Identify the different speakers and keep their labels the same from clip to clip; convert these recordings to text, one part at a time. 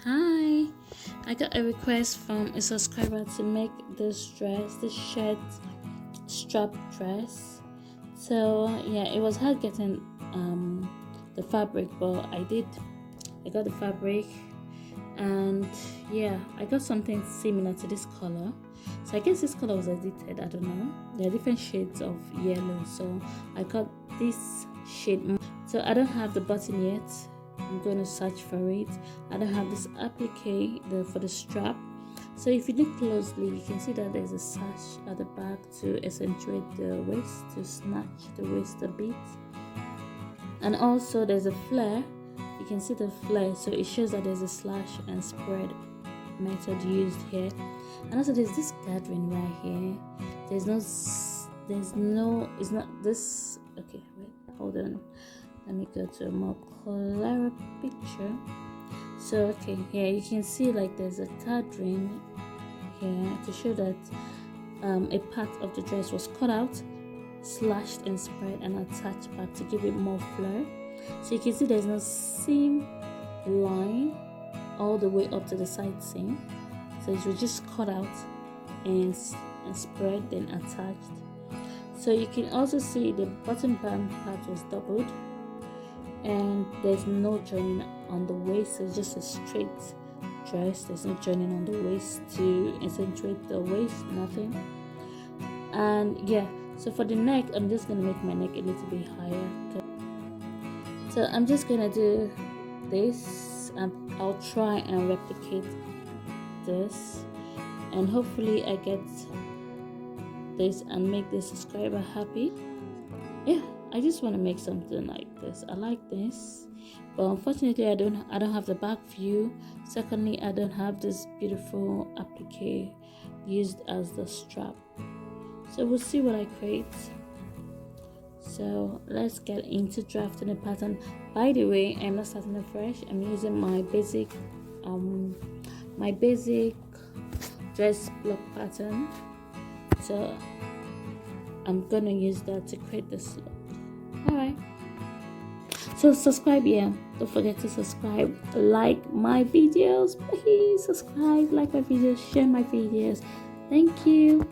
Speaker 1: Hi, I got a request from a subscriber to make this shirt strap dress. So yeah, it was hard getting the fabric, but I got the fabric, and yeah, I got something similar to this color. So I guess this color was edited, I don't know. There are different shades of yellow, so I got this shade. So I don't have the button yet. I'm going to search for it. I don't have this applique for the strap. So if you look closely, you can see that there's a sash at the back to accentuate the waist, to snatch the waist a bit. And also there's a flare. You can see the flare, so it shows that there's a slash and spread method used here. And also there's this gathering right here. It's not this. Okay, wait, hold on. Let me go to a more clearer picture. So okay, here you can see like there's a gathering here to show that a part of the dress was cut out, slashed and spread and attached back to give it more flare. So you can see there's no seam line all the way up to the side seam. So it was just cut out and spread then attached. So you can also see the bottom band part was doubled, and there's no joining on the waist. So it's just a straight dress. There's no joining on the waist to accentuate the waist, nothing. And yeah, so for the neck, I'm just gonna make my neck a little bit higher. So I'm just gonna do this, and I'll try and replicate this, and hopefully I get this and make the subscriber happy. Yeah, I just want to make something like this. I like this, but unfortunately I don't have the back view. Secondly, I don't have this beautiful applique used as the strap. So we'll see what I create. So let's get into drafting the pattern. By the way, I'm not starting afresh. I'm using my basic dress block pattern. So I'm gonna use that to create this look. Alright, so subscribe. Yeah, don't forget to subscribe, like my videos, please subscribe, like my videos, share my videos. Thank you.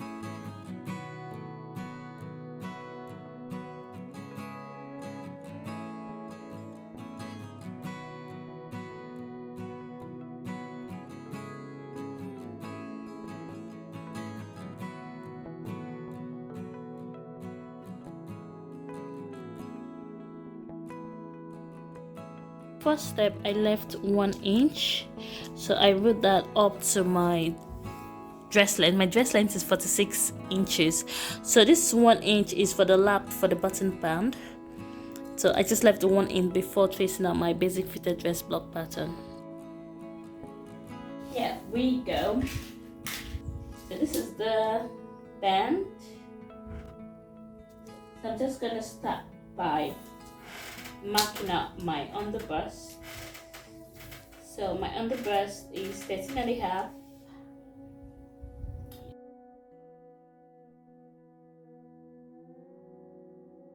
Speaker 1: First step, I left 1 inch, so I wrote that up to my dress length. My dress length is 46 inches, so this 1 inch is for the lap for the button band. So I just left the 1 inch before tracing out my basic fitted dress block pattern. Here we go. So this is the band. So I'm just gonna start by marking out my underbust. So my underbust is 13.5.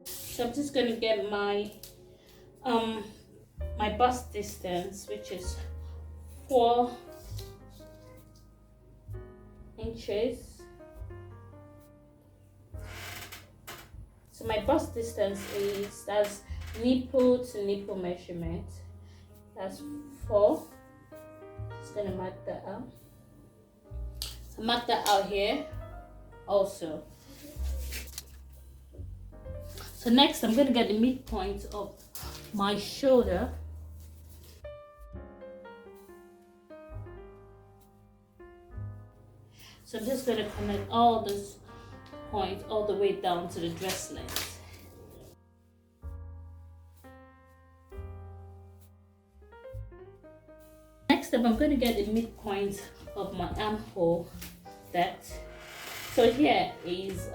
Speaker 1: So I'm just going to get my my bust distance, which is 4 inches. So my bust distance that's nipple to nipple measurement. That's 4. Just gonna mark that out. So mark that out here also. So next I'm gonna get the midpoint of my shoulder. So I'm just gonna connect all this point all the way down to the dress length. Next up, I'm going to get the midpoint of my armhole depth. So here is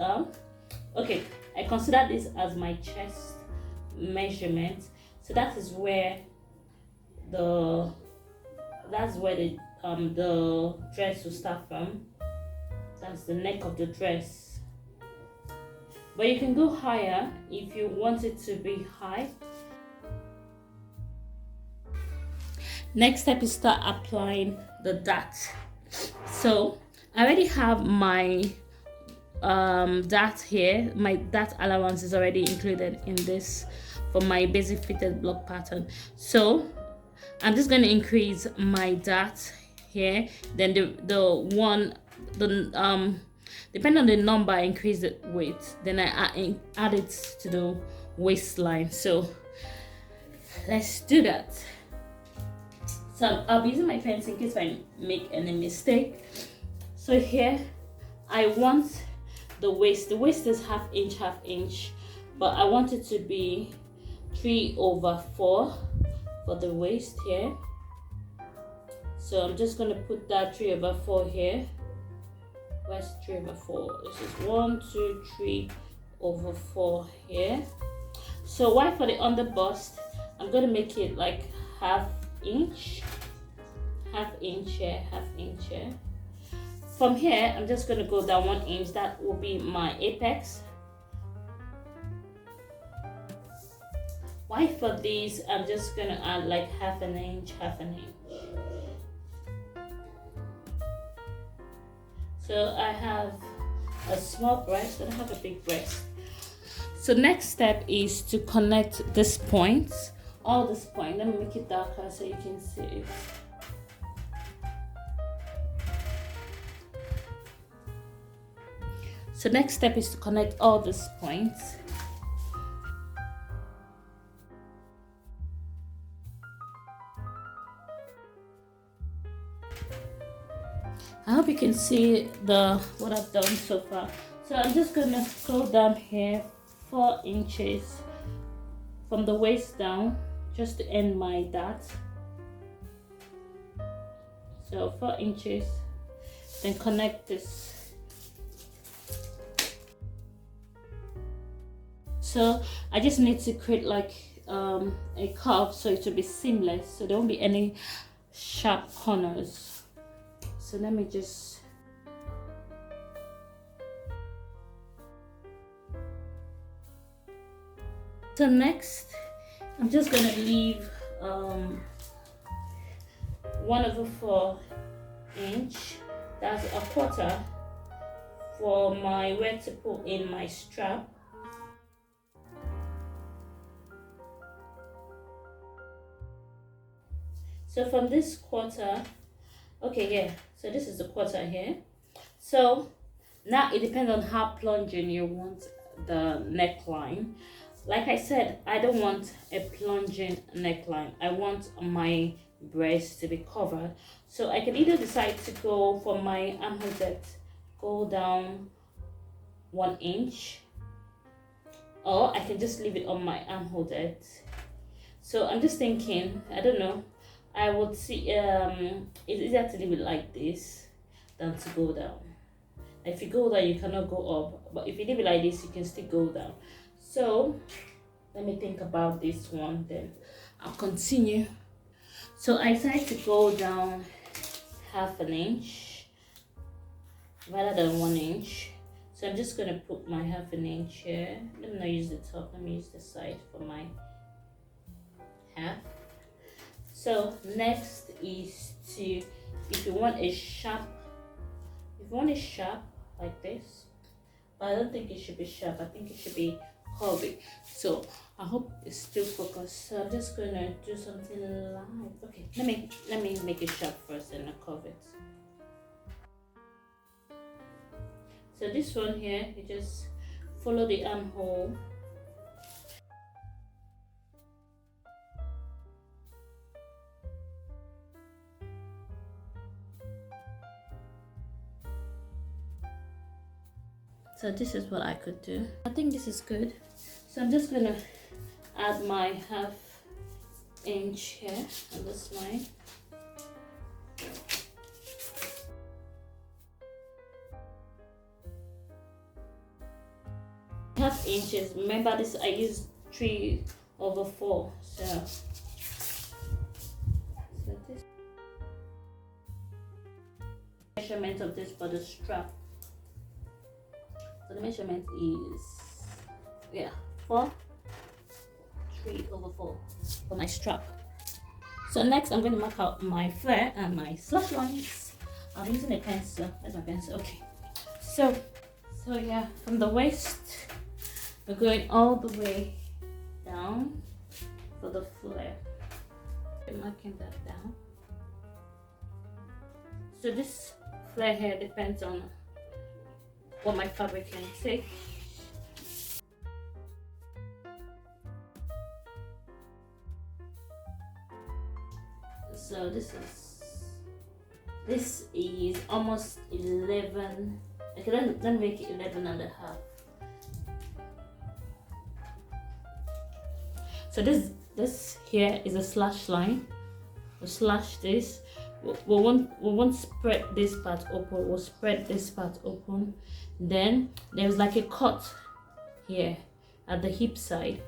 Speaker 1: okay, I consider this as my chest measurement. So that is where the dress will start from. That's the neck of the dress. But you can go higher if you want it to be high. Next step is start applying the dart. So I already have my dart here. My dart allowance is already included in this for my basic fitted block pattern. So I'm just going to increase my dart here, then depending on the number I increase the weight, then I add it to the waistline. So let's do that. So I'll be using my pencil in case I make any mistake. So here I want the waist is half inch, but I want it to be 3/4 for the waist here. So I'm just going to put that 3/4 here. Where's 3/4? This is 1, 2, 3/4 here. So why for the under bust, I'm going to make it like half inch here. From here, I'm just going to go down 1 inch. That will be my apex. Why for these, I'm just going to add like half an inch. So I have a small breast, I don't have a big breast. So next step is to connect this point, all this point. Let me make it darker so you can see it. So next step is to connect all these points. I hope you can see what I've done so far. So I'm just gonna go down here 4 inches from the waist down, just to end my dart. So 4 inches, then connect this. So I just need to create like a curve so it will be seamless, so there won't be any sharp corners. So let me just so next I'm just gonna leave 1/4 inch, that's 1/4, for my where to put in my strap. So from this quarter, okay, yeah, so this is the quarter here. So now it depends on how plunging you want the neckline. Like I said, I don't want a plunging neckline. I want my breast to be covered. So I can either decide to go for my armhole depth, go down 1 inch, or I can just leave it on my armhole depth. So I'm just thinking, I don't know, I would see it's easier to leave it like this than to go down. If you go down, you cannot go up, but if you leave it like this, you can still go down. So let me think about this one, then I'll continue. So I decided to go down 1/2 inch rather than 1 inch. So I'm just gonna put my 1/2 inch here. Let me not use the top, let me use the side for my half. So next is to, if you want a sharp like this, but I don't think it should be sharp, I think it should be curvy. So I hope it's still focused. So I'm just gonna do something light. Okay, let me make it sharp first and I'll curve it. So this one here, you just follow the armhole. So this is what I could do. I think this is good. So I'm just gonna add my 1/2 inch here on this line. Half inches. Remember this, I used 3/4. So this measurement of this for the strap. So the measurement is 3/4 for my strap. So next I'm going to mark out my flare and my slash lines. I'm using a pencil. That's my pencil. Okay. So yeah, from the waist we're going all the way down for the flare. I'm marking that down. So this flare here depends on what my fabric can take. So this is almost 11. Okay, then make it 11 and a half. So this here is a slash line. We'll slash this. We won't spread this part open. We'll spread this part open. Then there's like a cut here at the hip side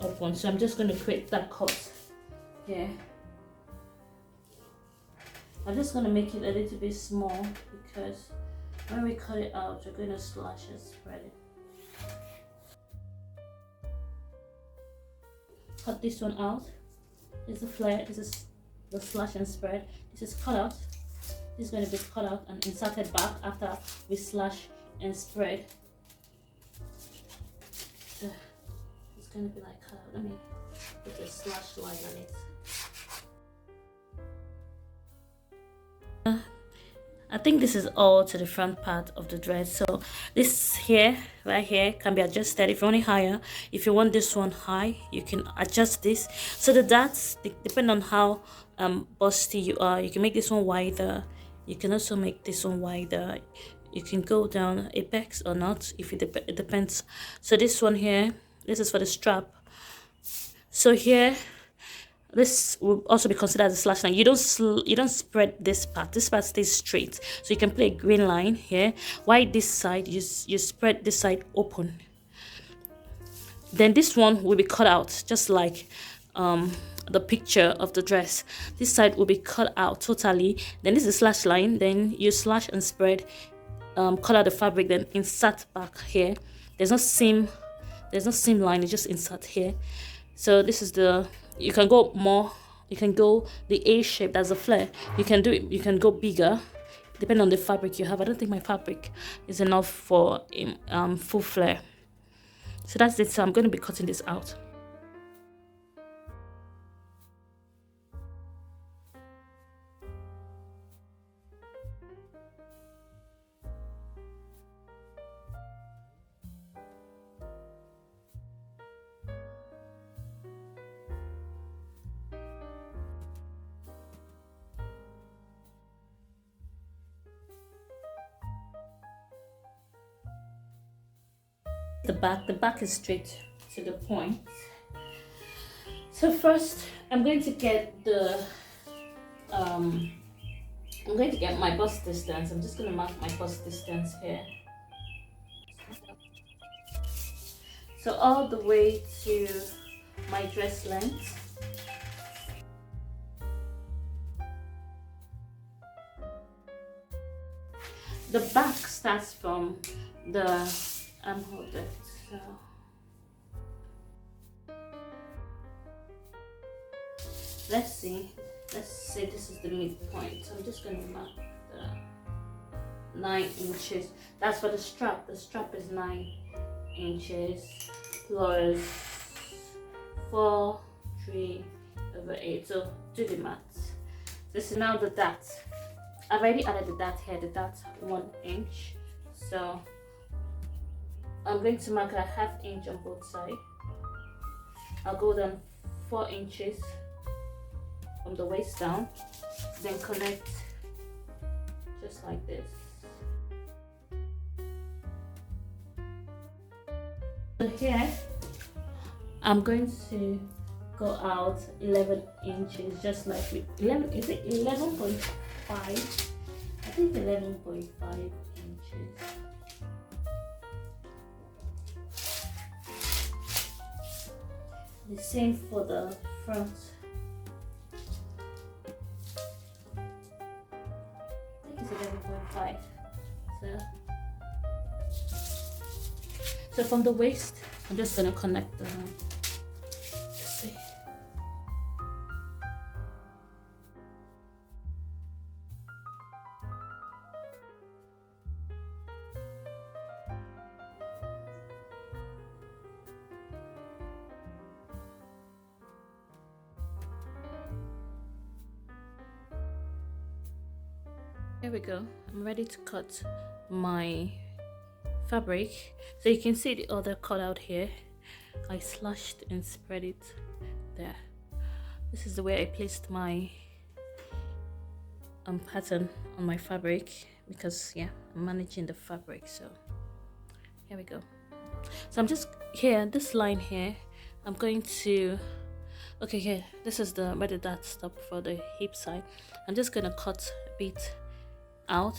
Speaker 1: open. So I'm just going to create that cut here. I'm just going to make it a little bit small because when we cut it out, we're going to slash and spread it. Cut this one out. This is the flare. This is the slash and spread. This is cut out. This is going to be cut out and inserted back after we slash and spread. So it's going to be like cut out. Let me put a slash line on it. I think this is all to the front part of the dress. So this here, right here, can be adjusted if you want it higher. If you want this one high, you can adjust this. So the darts, depend on how busty you are. You can make this one wider. You can also make this one wider. You can go down apex or not, if it depends. So this one here, this is for the strap. So here, this will also be considered as a slash line. You don't spread this part. This part stays straight. So you can play a green line here. While this side, you spread this side open. Then this one will be cut out, just like the picture of the dress. This side will be cut out totally. Then this is a slash line. Then you slash and spread, cut out the fabric, then insert back here. There's no seam line. You just insert here. So this is the. You can go more. You can go the A shape. That's a flare. You can do it. You can go bigger, depending on the fabric you have. I don't think my fabric is enough for full flare. So that's it. So I'm going to be cutting this out. The back is straight to the point. So first I'm going to get my bust distance. I'm just going to mark my bust distance here. So all the way to my dress length. The back starts from the armhole depth. So let's say this is the midpoint. So I'm just going to mark the 9 inches. That's for the strap. The strap is 9 inches plus 4, 3 over 8. So do the math. This is now the dart. I've already added the dart here. The dart 1 inch. So I'm going to mark a ½ inch on both sides. I'll go down 4 inches from the waist down, then connect just like this. So here I'm going to go out 11 inches, just like with 11. Is it 11.5? I think 11.5 inches. The same for the front. I think it's 11.5. So from the waist, I'm just gonna connect the. Here we go. I'm ready to cut my fabric. So you can see the other cutout here. I slashed and spread it there. This is the way I placed my pattern on my fabric, because yeah, I'm managing the fabric. So here we go. So I'm just here, this line here, I'm going to, okay, here, this is the where the dot stop for the hip side. I'm just gonna cut a bit out,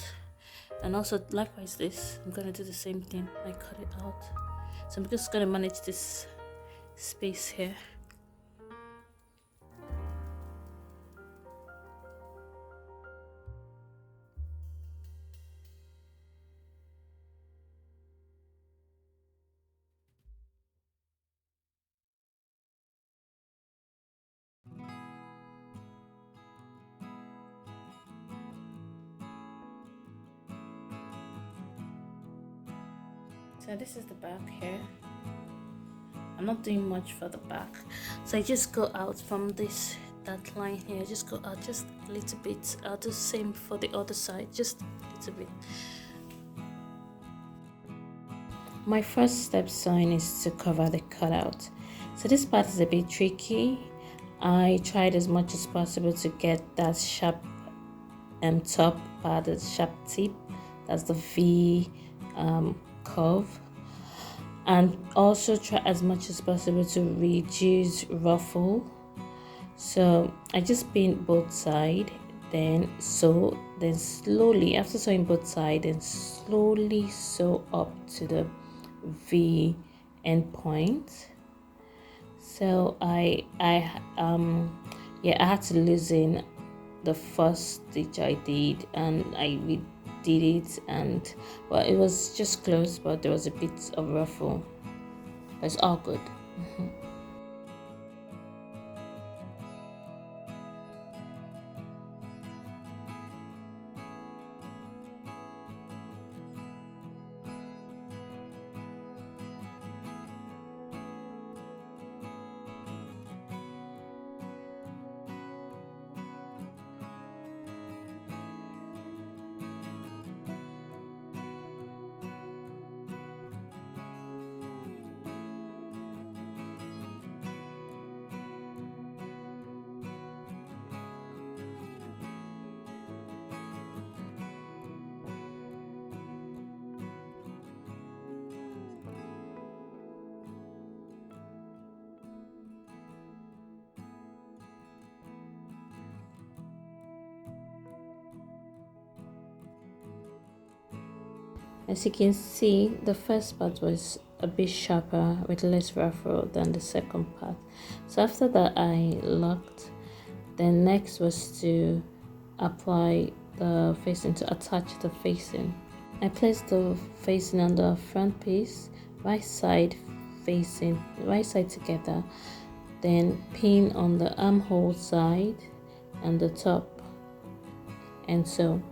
Speaker 1: and also likewise this, I'm gonna do the same thing. I cut it out. So I'm just gonna manage this space here. So this is the back here. I'm not doing much for the back, so I just go out from that line here. Just go out just a little bit. I'll do the same for the other side, just a little bit. My first step sewing is to cover the cutout. So this part is a bit tricky. I tried as much as possible to get that sharp top part, the sharp tip, that's the V curve, and also try as much as possible to reduce ruffle. So I just pinned both sides, then sew, then slowly, after sewing both sides, then slowly sew up to the V end point. So I had to loosen the first stitch I did, and I did it, and well, it was just close, but there was a bit of ruffle, but it's all good. As you can see, the first part was a bit sharper with less ruffle than the second part. So after that I locked. Then next was to apply the facing, to attach the facing. I placed the facing on the front piece, right side facing, right side together, then pin on the armhole side and the top, and so.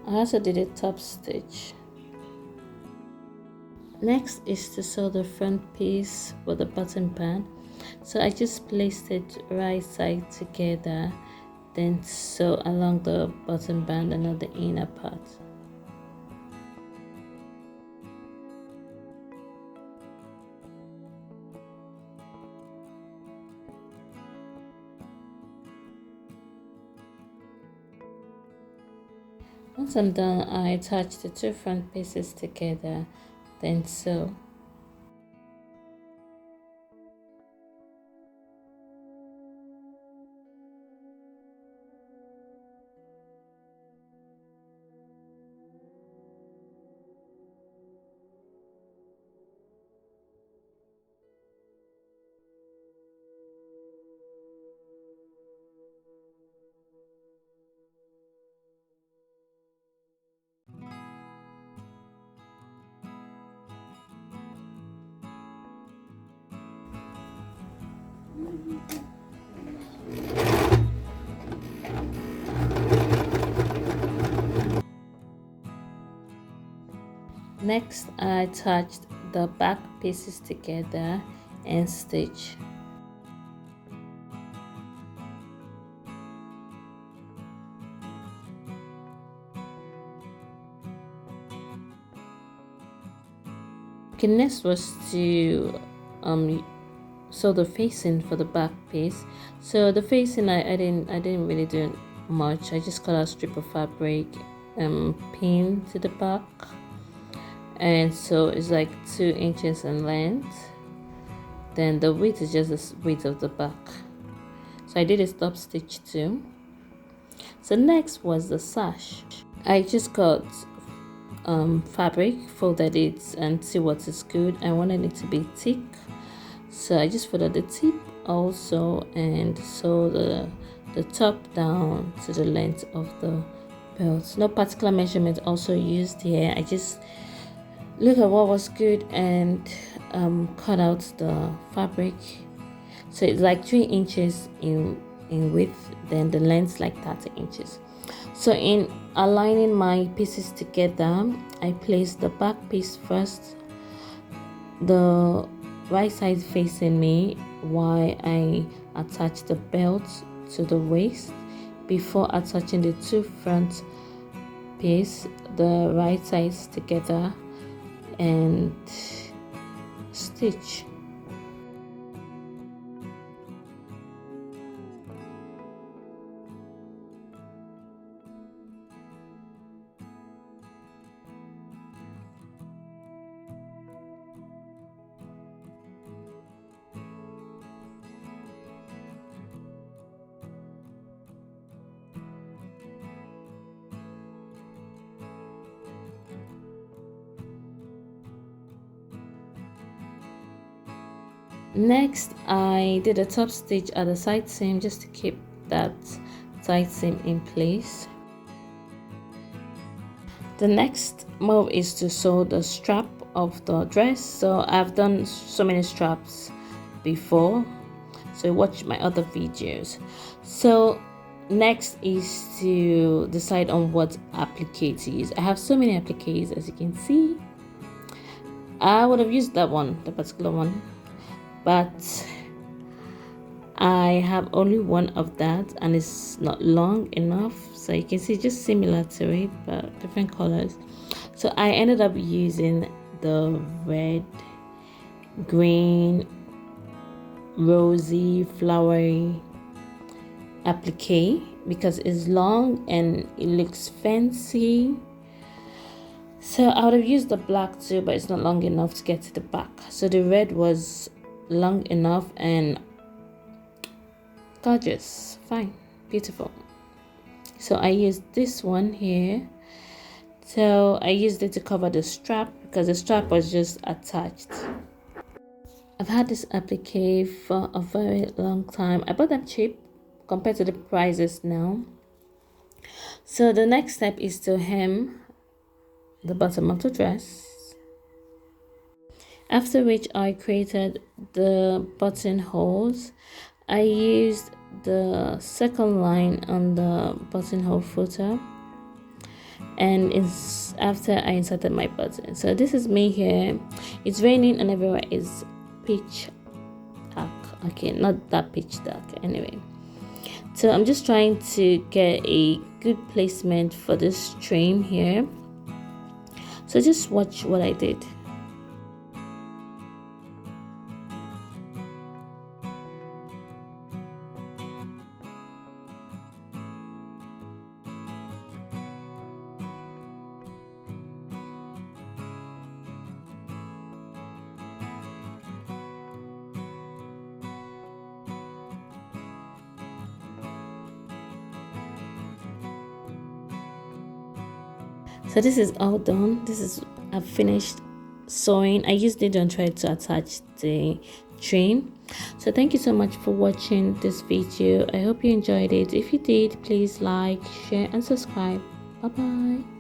Speaker 1: I also did a top stitch. Next is to sew the front piece with the button band. So I just placed it right side together, then sew along the button band and on the inner part. Once I'm done, I attach the two front pieces together, then sew. Next, I attached the back pieces together and stitch. Okay, next was to sew the facing for the back piece. So the facing, I didn't really do much. I just cut a strip of fabric, pin to the back, and so it's like 2 inches in length. Then the width is just the width of the back. So I did a stop stitch too. So next was the sash. I just got fabric, folded it and see what is good. I wanted it to be thick, so I just folded the tip also and sew the top down to the length of the belt. No particular measurement also used here. I just look at what was good and cut out the fabric. So it's like 3 inches in width, then the length like 30 inches. So in aligning my pieces together, I placed the back piece first, the right side facing me, while I attach the belt to the waist before attaching the 2 front piece, the right sides together, and stitch. Next, I did a top stitch at the side seam just to keep that side seam in place. The next move is to sew the strap of the dress. So I've done so many straps before, so watch my other videos. So next is to decide on what applique to use. I have so many appliques, as you can see. I would have used that one, the particular one, but I have only one of that and it's not long enough, so you can see just similar to it but different colors. So I ended up using the red, green, rosy, flowery applique because it's long and it looks fancy. So I would have used the black too, but it's not long enough to get to the back. So the red was long enough and gorgeous, fine, beautiful. So I used this one here. So I used it to cover the strap because the strap was just attached. I've had this applique for a very long time. I bought them cheap compared to the prices now. So the next step is to hem the bottom of the dress, after which I created the buttonholes. I used the second line on the buttonhole footer, and it's after I inserted my button. So this is me here. It's raining and everywhere is pitch dark. Okay, not that pitch dark anyway. So I'm just trying to get a good placement for this trim here. So just watch what I did. So this is all done. I've finished sewing. I used it and tried to attach the trim. So thank you so much for watching this video. I hope you enjoyed it. If you did, please like, share and subscribe. Bye bye.